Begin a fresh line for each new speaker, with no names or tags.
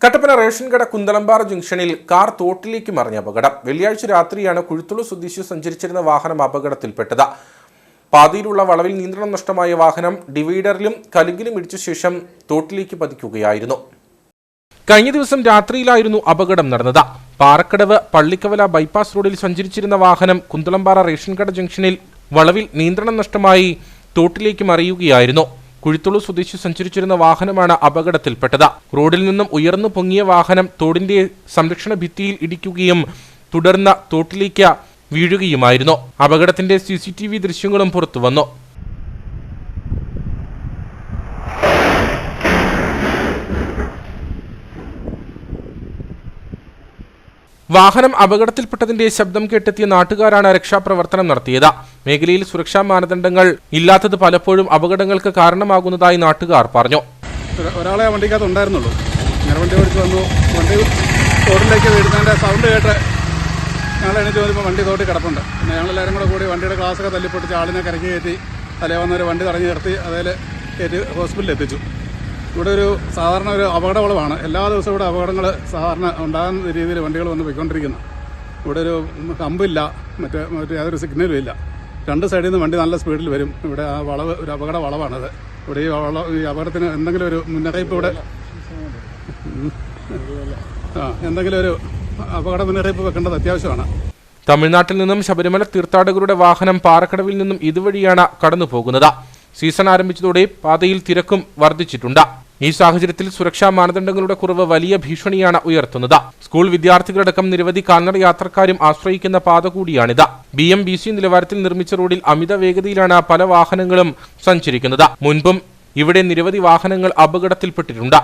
Kattappana ration കട കുന്തളമ്പാറ ജംഗ്ഷനിൽ car തോട്ടിലേക്ക് മറിഞ്ഞ അപകടം. വെള്ളിയാഴ്ച രാത്രിയാണ് കുഴുത്തുളു സ്വദേശി സഞ്ചരിച്ചിരുന്ന വാഹനം അപകടത്തിൽപ്പെട്ടത്. പാതയിലുള്ള വളവിൽ നിയന്ത്രണം നഷ്ടമായ വാഹനം ഡിവൈഡറിലും കലുങ്കിലും ഇടിച്ച ശേഷം തോട്ടിലേക്ക് പതിക്കുകയായിരുന്നു. കഴിഞ്ഞ ദിവസം രാത്രിയിലായിരുന്നു അപകടം നടന്നത്. പാറക്കടവ് പള്ളിക്കവല ബൈപ്പാസ് റോഡിൽ സഞ്ചരിച്ചിരുന്ന വാഹനം കുന്തളമ്പാറ റേഷൻ കട ജംഗ്ഷനിൽ വളവിൽ നിയന്ത്രണം നഷ്ടമായി തോട്ടിലേക്ക് മറിയുകയായിരുന്നു. കുഴുത്തുളു സ്വദേശി സഞ്ചരിച്ചിരുന്ന വാഹനമാണ് അപകടത്തിൽപ്പെട്ടത്. റോഡിൽ നിന്നും ഉയർന്നു പൊങ്ങിയ വാഹനം തോടിന്റെ സംരക്ഷണ ഭിത്തിയിൽ ഇടിക്കുകയും തുടർന്ന് തോട്ടിലേക്ക് വീഴുകയുമായിരുന്നു. അപകടത്തിന്റെ CCTV ദൃശ്യങ്ങളും പുറത്തുവന്നു. വാഹനം അപകടത്തിൽപ്പെട്ടതിന്റെ ശബ്ദം കേട്ടെത്തിയ നാട്ടുകാരാണ് രക്ഷാപ്രവർത്തനം നടത്തിയത്. മേഖലയിൽ സുരക്ഷാ മാനദണ്ഡങ്ങൾ ഇല്ലാത്തത് പലപ്പോഴും അപകടങ്ങൾക്ക് കാരണമാകുന്നതായി നാട്ടുകാർ പറഞ്ഞു.
ഒരാളെ വണ്ടിക്കകത്ത് ഉണ്ടായിരുന്നുള്ളൂ. ഞാൻ വണ്ടി ഓടിച്ച് വന്നു. വണ്ടി തോട്ടിലേക്ക് വീഴുന്നതിൻ്റെ സൗണ്ട് കേട്ട് ഞങ്ങൾ എണീറ്റ് വരുമ്പോൾ വണ്ടി തോട്ടി കിടപ്പുണ്ട്. പിന്നെ ഞങ്ങളെല്ലാവരും കൂടി വണ്ടിയുടെ ഗ്ലാസ്സൊക്കെ തല്ലിപ്പൊട്ടിച്ച് ആളിനെ കരക്കി കയറ്റി തലേ വന്നൊരു വണ്ടി തടഞ്ഞു നിർത്തി അതിൽ കയറ്റി ഹോസ്പിറ്റലിൽ എത്തിച്ചു. ഇവിടെ ഒരു സാധാരണ ഒരു അപകട വളവാണ്. എല്ലാ ദിവസവും ഇവിടെ അപകടങ്ങൾ സാധാരണ ഉണ്ടാകുന്ന രീതിയിൽ വണ്ടികൾ വന്ന് പോയിക്കൊണ്ടിരിക്കുന്നു. ഇവിടെ ഒരു കമ്പില്ല, മറ്റേ യാതൊരു സിഗ്നലും ഇല്ല. രണ്ട് സൈഡിൽ നിന്ന് വണ്ടി നല്ല സ്പീഡിൽ വരും. ഇവിടെ ആ വളവ് ഒരു അപകട വളവാണത്. ഇവിടെ ഈ അപകടത്തിന് എന്തെങ്കിലും ഒരു മുന്നറിയിപ്പ് ഇവിടെ എന്തെങ്കിലും ഒരു അപകട മുന്നറിയിപ്പ് വെക്കേണ്ടത് അത്യാവശ്യമാണ്.
തമിഴ്നാട്ടിൽ നിന്നും ശബരിമല തീർത്ഥാടകരുടെ വാഹനം പാറക്കടവിൽ നിന്നും ഇതുവഴിയാണ് കടന്നു പോകുന്നത്. സീസൺ ആരംഭിച്ചതോടെ പാതയിൽ തിരക്കും വർദ്ധിച്ചിട്ടുണ്ട്. ഈ സാഹചര്യത്തിൽ സുരക്ഷാ മാനദണ്ഡങ്ങളുടെ കുറവ് വലിയ ഭീഷണിയാണ് ഉയർത്തുന്നത്. സ്കൂൾ വിദ്യാർത്ഥികളടക്കം നിരവധി കാൽനട യാത്രക്കാരും ആശ്രയിക്കുന്ന പാത കൂടിയാണിത്. BMBC നിലവാരത്തിൽ നിർമ്മിച്ച റോഡിൽ അമിത വേഗതയിലാണ് പല വാഹനങ്ങളും സഞ്ചരിക്കുന്നത്. മുൻപും ഇവിടെ നിരവധി വാഹനങ്ങൾ അപകടത്തിൽപ്പെട്ടിട്ടുണ്ട്.